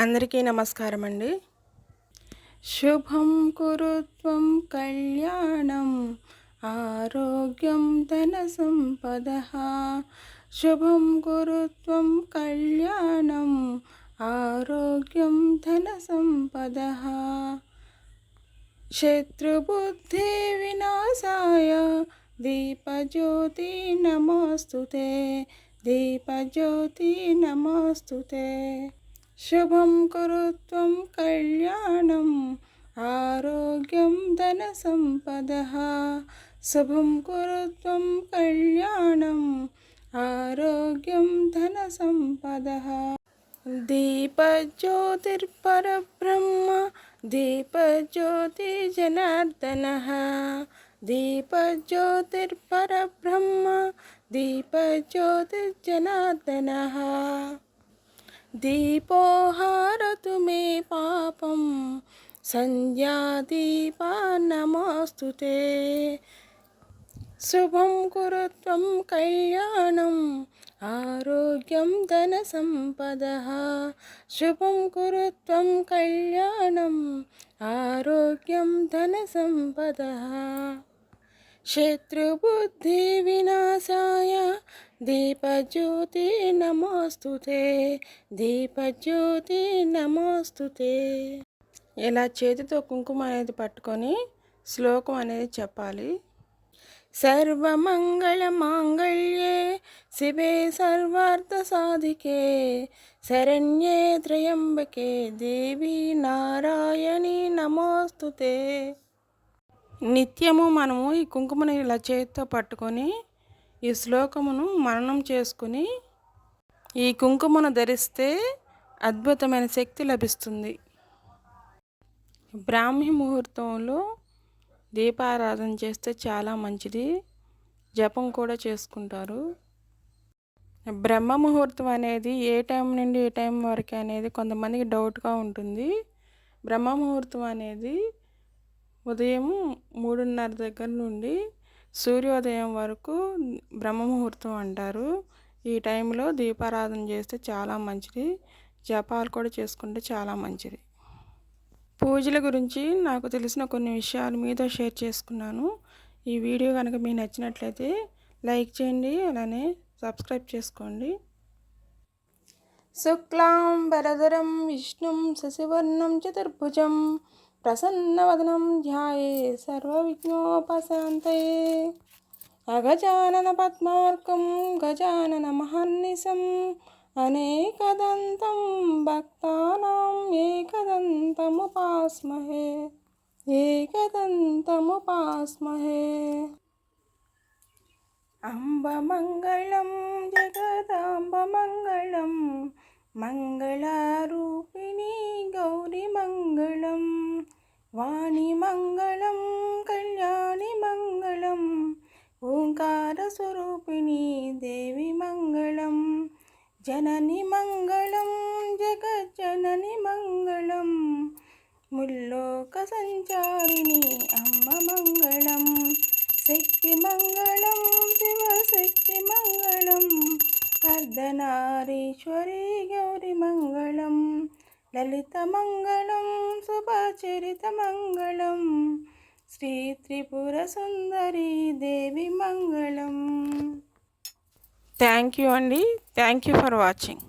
అందరికీ నమస్కారం అండి. శుభం కురుత్వం కళ్యాణం ఆరోగ్యం ధన సంపద. శుభం కురుత్వం కళ్యాణం ఆరోగ్యం ధన సంపద. శత్రుబుద్ధి వినాశాయ దీపజ్యోతి నమోస్తుతే. దీపజ్యోతి నమోస్తుతే. శుభం కురుత్వం కళ్యాణం ఆరోగ్యం ధన సంపద. శుభం కురుత్వం కళ్యాణం ఆరోగ్యం ధన సంపద. దీపజ్యోతిర్పరబ్రహ్మ దీపజ్యోతి జనార్దన. దీపజ్యోతిర్పరబ్రహ్మ దీపజ్యోతి జనార్దన. దీపోహారతు మే పాపం సంధ్యాదీపా నమోస్తుతే. శుభం కురుత్వం కళ్యాణం ఆరోగ్యం ధన సంపద. శుభం కురుత్వం కళ్యాణం ఆరోగ్యం ధన సంపద. శత్రుబుద్ధి వినాశాయ దీపజ్యోతి నమోస్తుతే. దీపజ్యోతి నమోస్తుతే. ఇలా చేతితో కుంకుమ అనేది పట్టుకొని శ్లోకం అనేది చెప్పాలి. సర్వమంగళ మాంగళ్యే శివే సర్వార్థ సాధికే శరణ్యే త్రయంబకే దేవి నారాయణి నమోస్తుతే. నిత్యము మనము ఈ కుంకుమని ఇలా చేతితో పట్టుకొని ఈ శ్లోకమును మననం చేసుకుని ఈ కుంకుమను ధరిస్తే అద్భుతమైన శక్తి లభిస్తుంది. బ్రాహ్మీ ముహూర్తంలో దీపారాధన చేస్తే చాలా మంచిది. జపం కూడా చేసుకుంటారు. బ్రహ్మ ముహూర్తం అనేది ఏ టైం నుండి ఏ టైం వరకు అనేది కొంతమందికి డౌట్గా ఉంటుంది. బ్రహ్మ ముహూర్తం అనేది ఉదయం 3:30 దగ్గర నుండి సూర్యోదయం వరకు బ్రహ్మ ముహూర్తం అంటారు. ఈ టైంలో దీపారాధన చేస్తే చాలా మంచిది. జపాలు కూడా చేసుకుంటే చాలా మంచిది. పూజల గురించి నాకు తెలిసిన కొన్ని విషయాలు మీతో షేర్ చేసుకున్నాను. ఈ వీడియో కనుక మీకు నచ్చినట్లయితే లైక్ చేయండి, అలానే సబ్స్క్రైబ్ చేసుకోండి. శుక్లాం వరదరం విష్ణుం శశివర్ణం చతుర్భుజం ప్రసన్నవదనం ధ్యాయే సర్వవిఘ్నోపశాంతయే. అగజానన పద్మార్కం గజానన మహర్నిశం అనేకదంతం భక్తానాం ఏకదంతముపాస్మహే. ఏకదంతముపాస్మహే. అంబ మంగళం జగదాంబ మంగళం మంగళారూపిణి గౌరీ మంగళం. వాణి మంగళం కళ్యాణి మంగళం ఓంకార స్వరూపిణి దేవి మంగళం. జనని మంగళం జగజ్జనని మంగళం ముల్లోక సంచారిణి అమ్మ మంగళం. శక్తి మంగళం శివశక్తి మంగళం అర్ధనారీశ్వరి గౌరి మంగళం. లలిత మంగళం శుభచరిత మంగళం శ్రీ త్రిపుర సుందరి దేవి మంగళం. థ్యాంక్ యూ అండి. Thank you for watching.